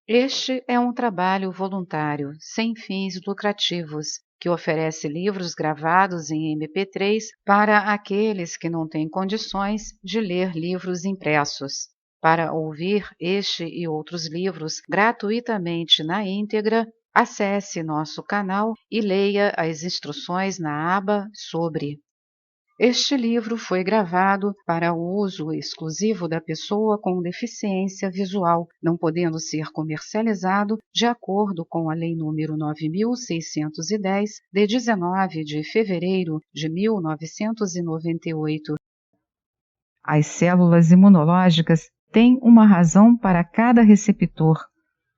Este é um trabalho voluntário, sem fins lucrativos, que oferece livros gravados em MP3 para aqueles que não têm condições de ler livros impressos. Para ouvir este e outros livros gratuitamente na íntegra, acesse nosso canal e leia as instruções na aba Sobre. Este livro foi gravado para o uso exclusivo da pessoa com deficiência visual, não podendo ser comercializado de acordo com a Lei nº 9.610, de 19 de fevereiro de 1998. As células imunológicas têm uma razão para cada receptor.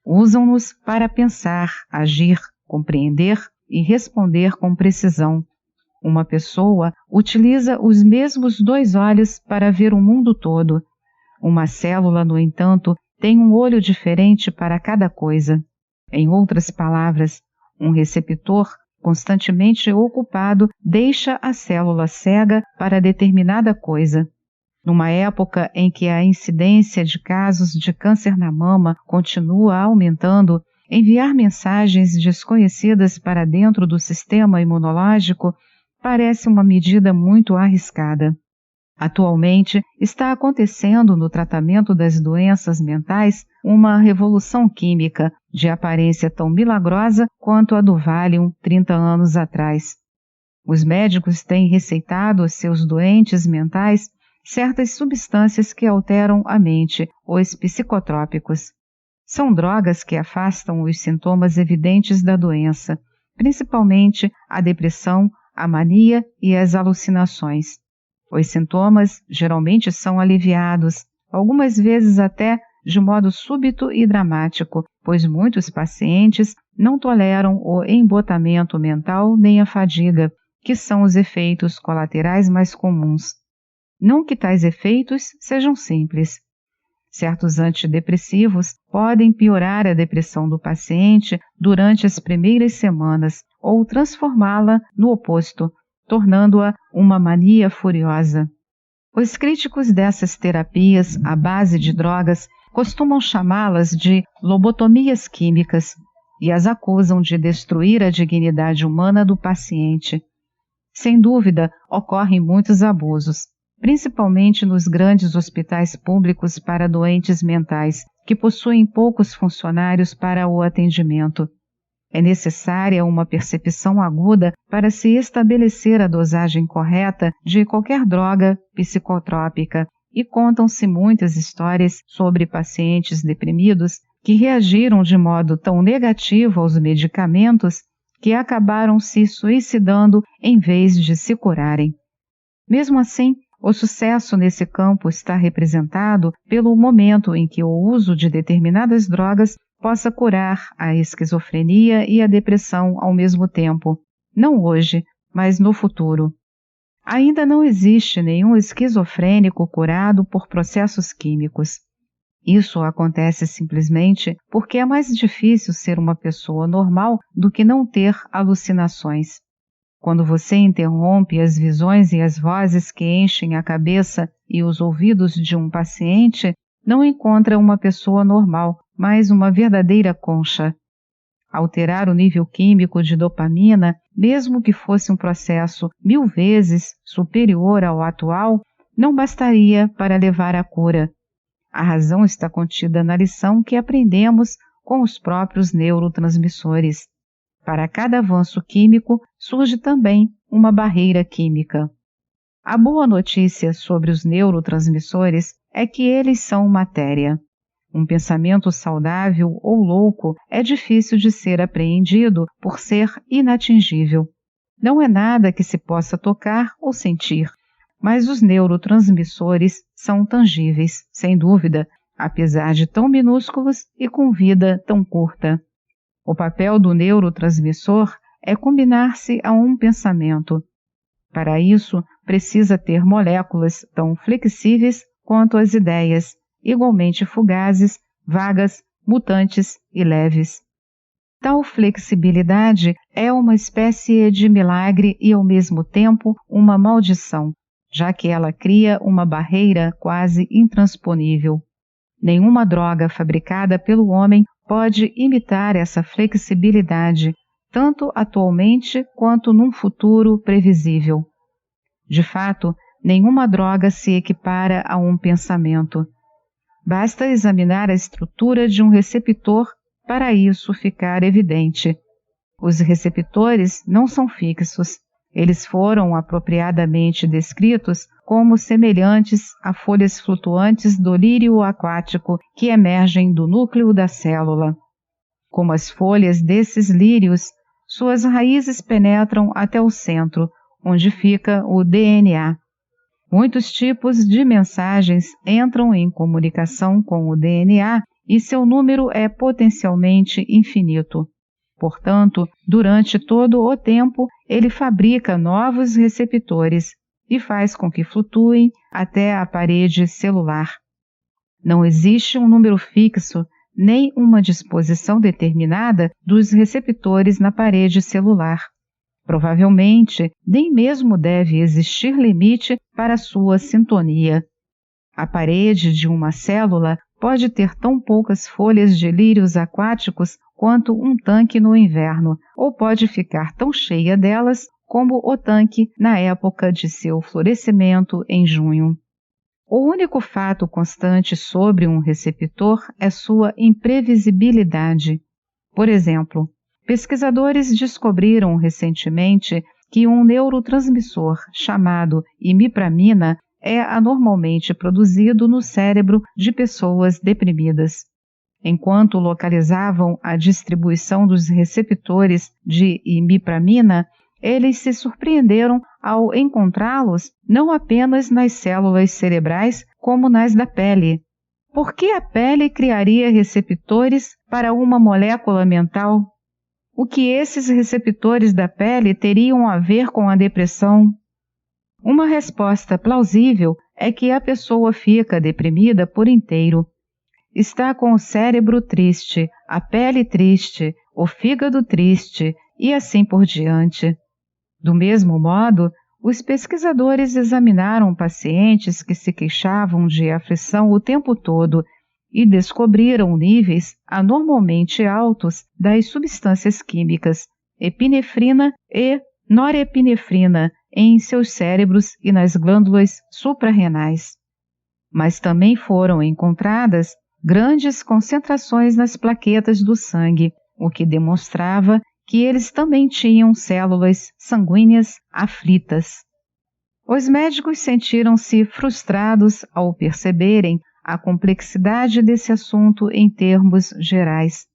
Usam-nos para pensar, agir, compreender e responder com precisão. Uma pessoa utiliza os mesmos 2 olhos para ver o mundo todo. Uma célula, no entanto, tem um olho diferente para cada coisa. Em outras palavras, um receptor constantemente ocupado deixa a célula cega para determinada coisa. Numa época em que a incidência de casos de câncer na mama continua aumentando, enviar mensagens desconhecidas para dentro do sistema imunológico parece uma medida muito arriscada. Atualmente, está acontecendo no tratamento das doenças mentais uma revolução química de aparência tão milagrosa quanto a do Valium 30 anos atrás. Os médicos têm receitado aos seus doentes mentais certas substâncias que alteram a mente, os psicotrópicos. São drogas que afastam os sintomas evidentes da doença, principalmente a depressão, a mania e as alucinações. Os sintomas geralmente são aliviados, algumas vezes até de modo súbito e dramático, pois muitos pacientes não toleram o embotamento mental nem a fadiga, que são os efeitos colaterais mais comuns. Não que tais efeitos sejam simples. Certos antidepressivos podem piorar a depressão do paciente durante as primeiras semanas ou transformá-la no oposto, tornando-a uma mania furiosa. Os críticos dessas terapias à base de drogas costumam chamá-las de lobotomias químicas e as acusam de destruir a dignidade humana do paciente. Sem dúvida, ocorrem muitos abusos, principalmente nos grandes hospitais públicos para doentes mentais, que possuem poucos funcionários para o atendimento. É necessária uma percepção aguda para se estabelecer a dosagem correta de qualquer droga psicotrópica, e contam-se muitas histórias sobre pacientes deprimidos que reagiram de modo tão negativo aos medicamentos que acabaram se suicidando em vez de se curarem. Mesmo assim, o sucesso nesse campo está representado pelo momento em que o uso de determinadas drogas possa curar a esquizofrenia e a depressão ao mesmo tempo, não hoje, mas no futuro. Ainda não existe nenhum esquizofrênico curado por processos químicos. Isso acontece simplesmente porque é mais difícil ser uma pessoa normal do que não ter alucinações. Quando você interrompe as visões e as vozes que enchem a cabeça e os ouvidos de um paciente, não encontra uma pessoa normal, mas uma verdadeira concha. Alterar o nível químico de dopamina, mesmo que fosse um processo 1000 vezes superior ao atual, não bastaria para levar à cura. A razão está contida na lição que aprendemos com os próprios neurotransmissores. Para cada avanço químico, surge também uma barreira química. A boa notícia sobre os neurotransmissores é que eles são matéria. Um pensamento saudável ou louco é difícil de ser apreendido por ser inatingível. Não é nada que se possa tocar ou sentir, mas os neurotransmissores são tangíveis, sem dúvida, apesar de tão minúsculos e com vida tão curta. O papel do neurotransmissor é combinar-se a um pensamento. Para isso, precisa ter moléculas tão flexíveis quanto as ideias, igualmente fugazes, vagas, mutantes e leves. Tal flexibilidade é uma espécie de milagre e, ao mesmo tempo, uma maldição, já que ela cria uma barreira quase intransponível. Nenhuma droga fabricada pelo homem pode imitar essa flexibilidade, tanto atualmente quanto num futuro previsível. De fato, nenhuma droga se equipara a um pensamento. Basta examinar a estrutura de um receptor para isso ficar evidente. Os receptores não são fixos. Eles foram apropriadamente descritos como semelhantes a folhas flutuantes do lírio aquático que emergem do núcleo da célula. Como as folhas desses lírios, suas raízes penetram até o centro, onde fica o DNA. Muitos tipos de mensagens entram em comunicação com o DNA e seu número é potencialmente infinito. Portanto, durante todo o tempo, ele fabrica novos receptores e faz com que flutuem até a parede celular. Não existe um número fixo, nem uma disposição determinada dos receptores na parede celular. Provavelmente, nem mesmo deve existir limite para sua sintonia. A parede de uma célula pode ter tão poucas folhas de lírios aquáticos quanto um tanque no inverno, ou pode ficar tão cheia delas como o tanque na época de seu florescimento em junho. O único fato constante sobre um receptor é sua imprevisibilidade. Por exemplo, pesquisadores descobriram recentemente que um neurotransmissor chamado imipramina é anormalmente produzido no cérebro de pessoas deprimidas. Enquanto localizavam a distribuição dos receptores de imipramina, eles se surpreenderam ao encontrá-los não apenas nas células cerebrais, como nas da pele. Por que a pele criaria receptores para uma molécula mental? O que esses receptores da pele teriam a ver com a depressão? Uma resposta plausível é que a pessoa fica deprimida por inteiro. Está com o cérebro triste, a pele triste, o fígado triste e assim por diante. Do mesmo modo, os pesquisadores examinaram pacientes que se queixavam de aflição o tempo todo e descobriram níveis anormalmente altos das substâncias químicas epinefrina e norepinefrina em seus cérebros e nas glândulas suprarrenais. Mas também foram encontradas grandes concentrações nas plaquetas do sangue, o que demonstrava que eles também tinham células sanguíneas aflitas. Os médicos sentiram-se frustrados ao perceberem a complexidade desse assunto em termos gerais.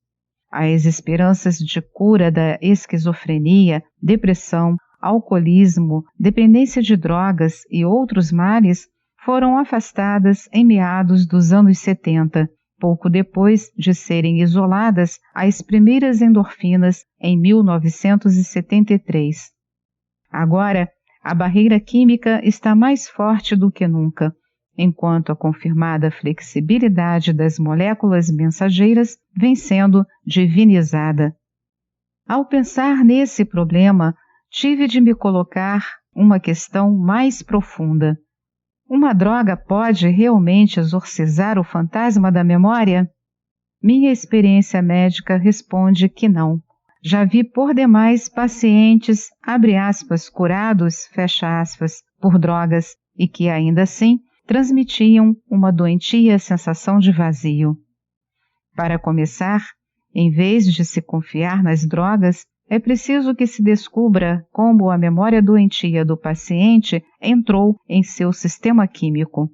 As esperanças de cura da esquizofrenia, depressão, alcoolismo, dependência de drogas e outros males foram afastadas em meados dos anos 70, pouco depois de serem isoladas as primeiras endorfinas em 1973. Agora, a barreira química está mais forte do que nunca, enquanto a confirmada flexibilidade das moléculas mensageiras vem sendo divinizada. Ao pensar nesse problema, tive de me colocar uma questão mais profunda. Uma droga pode realmente exorcizar o fantasma da memória? Minha experiência médica responde que não. Já vi por demais pacientes, abre aspas, curados, fecha aspas, por drogas e que ainda assim transmitiam uma doentia sensação de vazio. Para começar, em vez de se confiar nas drogas, é preciso que se descubra como a memória doentia do paciente entrou em seu sistema químico,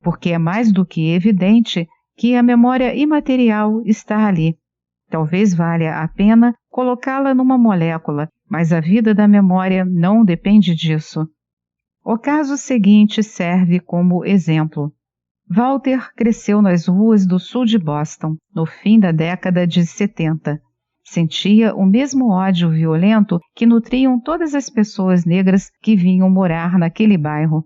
porque é mais do que evidente que a memória imaterial está ali. Talvez valha a pena colocá-la numa molécula, mas a vida da memória não depende disso. O caso seguinte serve como exemplo. Walter cresceu nas ruas do sul de Boston, no fim da década de 70. Sentia o mesmo ódio violento que nutriam todas as pessoas negras que vinham morar naquele bairro.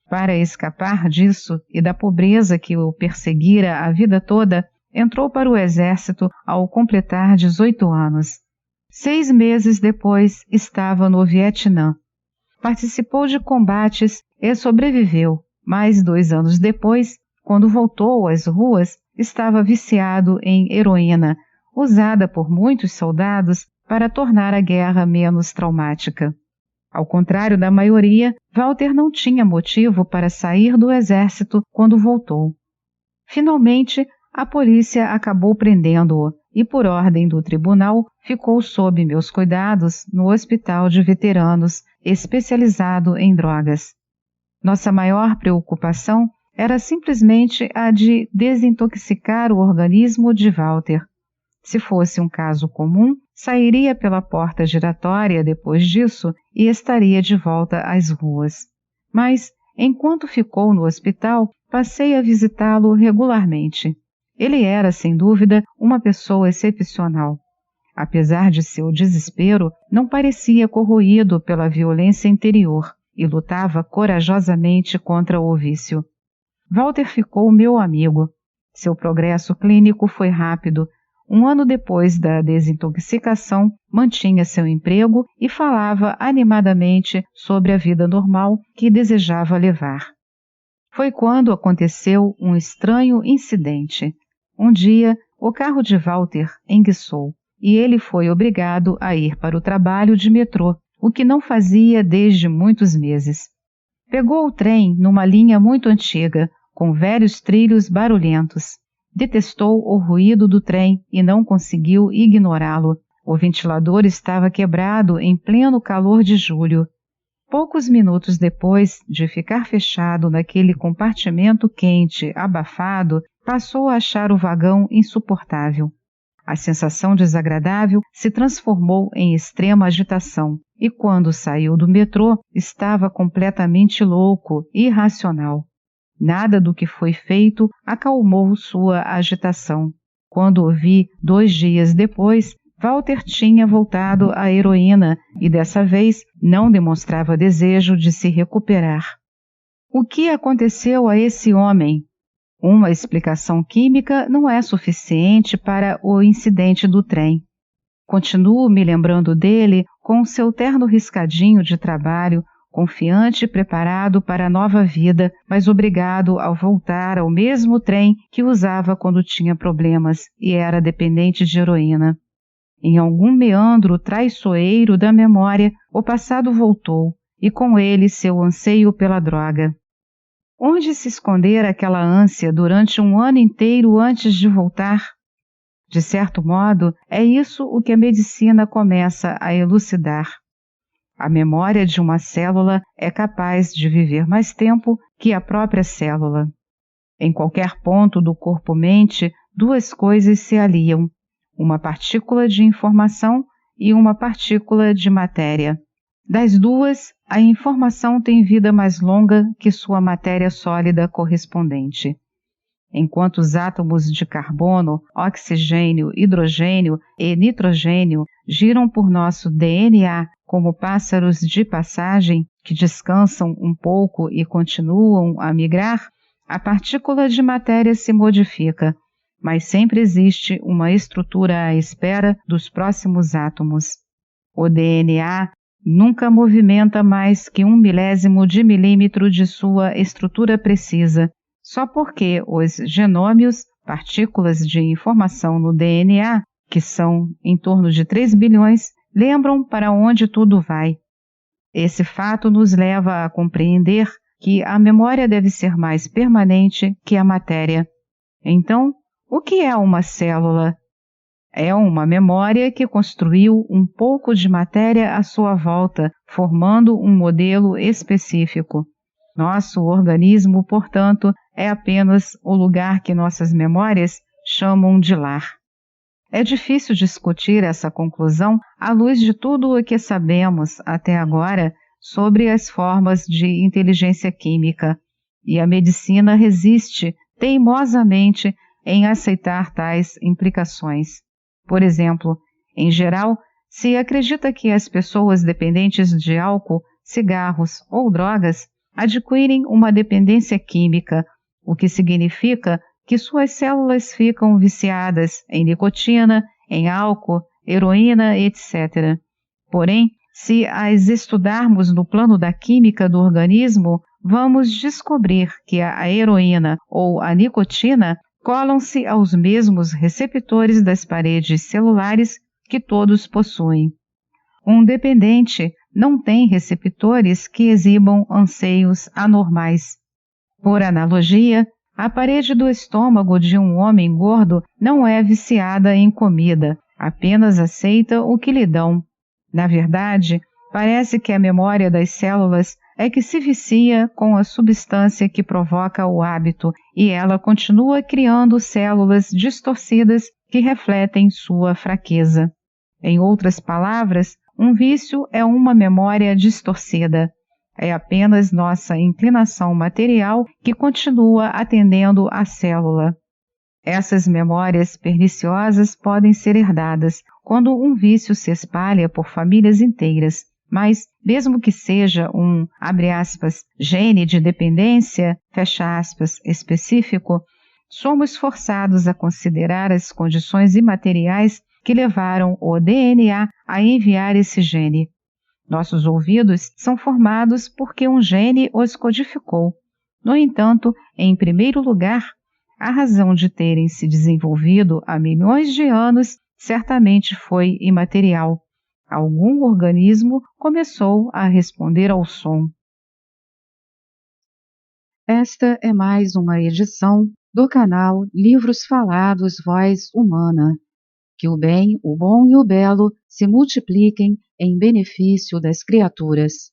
Para escapar disso e da pobreza que o perseguira a vida toda, entrou para o exército ao completar 18 anos. 6 meses depois, estava no Vietnã. Participou de combates e sobreviveu, mas 2 anos depois, quando voltou às ruas, estava viciado em heroína, usada por muitos soldados para tornar a guerra menos traumática. Ao contrário da maioria, Walter não tinha motivo para sair do exército quando voltou. Finalmente, a polícia acabou prendendo-o e, por ordem do tribunal, ficou sob meus cuidados no hospital de veteranos especializado em drogas. Nossa maior preocupação era simplesmente a de desintoxicar o organismo de Walter. Se fosse um caso comum, sairia pela porta giratória depois disso e estaria de volta às ruas. Mas, enquanto ficou no hospital, passei a visitá-lo regularmente. Ele era, sem dúvida, uma pessoa excepcional. Apesar de seu desespero, não parecia corroído pela violência interior e lutava corajosamente contra o vício. Walter ficou meu amigo. Seu progresso clínico foi rápido. Um ano depois da desintoxicação, mantinha seu emprego e falava animadamente sobre a vida normal que desejava levar. Foi quando aconteceu um estranho incidente. Um dia, o carro de Walter enguiçou e ele foi obrigado a ir para o trabalho de metrô, o que não fazia desde muitos meses. Pegou o trem numa linha muito antiga, com velhos trilhos barulhentos. Detestou o ruído do trem e não conseguiu ignorá-lo. O ventilador estava quebrado em pleno calor de julho. Poucos minutos depois de ficar fechado naquele compartimento quente, abafado, passou a achar o vagão insuportável. A sensação desagradável se transformou em extrema agitação e, quando saiu do metrô, estava completamente louco, irracional. Nada do que foi feito acalmou sua agitação. Quando o vi 2 dias depois, Walter tinha voltado à heroína e dessa vez não demonstrava desejo de se recuperar. O que aconteceu a esse homem? Uma explicação química não é suficiente para o incidente do trem. Continuo me lembrando dele com seu terno riscadinho de trabalho, confiante e preparado para a nova vida, mas obrigado a voltar ao mesmo trem que usava quando tinha problemas e era dependente de heroína. Em algum meandro traiçoeiro da memória, o passado voltou, e com ele seu anseio pela droga. Onde se esconder aquela ânsia durante um ano inteiro antes de voltar? De certo modo, é isso o que a medicina começa a elucidar. A memória de uma célula é capaz de viver mais tempo que a própria célula. Em qualquer ponto do corpo-mente, 2 coisas se aliam: uma partícula de informação e uma partícula de matéria. Das 2, a informação tem vida mais longa que sua matéria sólida correspondente. Enquanto os átomos de carbono, oxigênio, hidrogênio e nitrogênio giram por nosso DNA como pássaros de passagem que descansam um pouco e continuam a migrar, a partícula de matéria se modifica, mas sempre existe uma estrutura à espera dos próximos átomos. O DNA nunca movimenta mais que 1 milésimo de milímetro de sua estrutura precisa, só porque os genômios, partículas de informação no DNA, que são em torno de 3 bilhões, lembram para onde tudo vai. Esse fato nos leva a compreender que a memória deve ser mais permanente que a matéria. Então, o que é uma célula? É uma memória que construiu um pouco de matéria à sua volta, formando um modelo específico. Nosso organismo, portanto, é apenas o lugar que nossas memórias chamam de lar. É difícil discutir essa conclusão à luz de tudo o que sabemos até agora sobre as formas de inteligência química, e a medicina resiste teimosamente em aceitar tais implicações. Por exemplo, em geral, se acredita que as pessoas dependentes de álcool, cigarros ou drogas adquirem uma dependência química, o que significa que suas células ficam viciadas em nicotina, em álcool, heroína, etc. Porém, se as estudarmos no plano da química do organismo, vamos descobrir que a heroína ou a nicotina colam-se aos mesmos receptores das paredes celulares que todos possuem. Um dependente não tem receptores que exibam anseios anormais. Por analogia, a parede do estômago de um homem gordo não é viciada em comida, apenas aceita o que lhe dão. Na verdade, parece que a memória das células é que se vicia com a substância que provoca o hábito e ela continua criando células distorcidas que refletem sua fraqueza. Em outras palavras, um vício é uma memória distorcida. É apenas nossa inclinação material que continua atendendo à célula. Essas memórias perniciosas podem ser herdadas quando um vício se espalha por famílias inteiras, mas mesmo que seja um, abre aspas, gene de dependência, fecha aspas, específico, somos forçados a considerar as condições imateriais que levaram o DNA a enviar esse gene. Nossos ouvidos são formados porque um gene os codificou. No entanto, em primeiro lugar, a razão de terem se desenvolvido há milhões de anos certamente foi imaterial. Algum organismo começou a responder ao som. Esta é mais uma edição do canal Livros Falados Voz Humana. Que o bem, o bom e o belo se multipliquem em benefício das criaturas.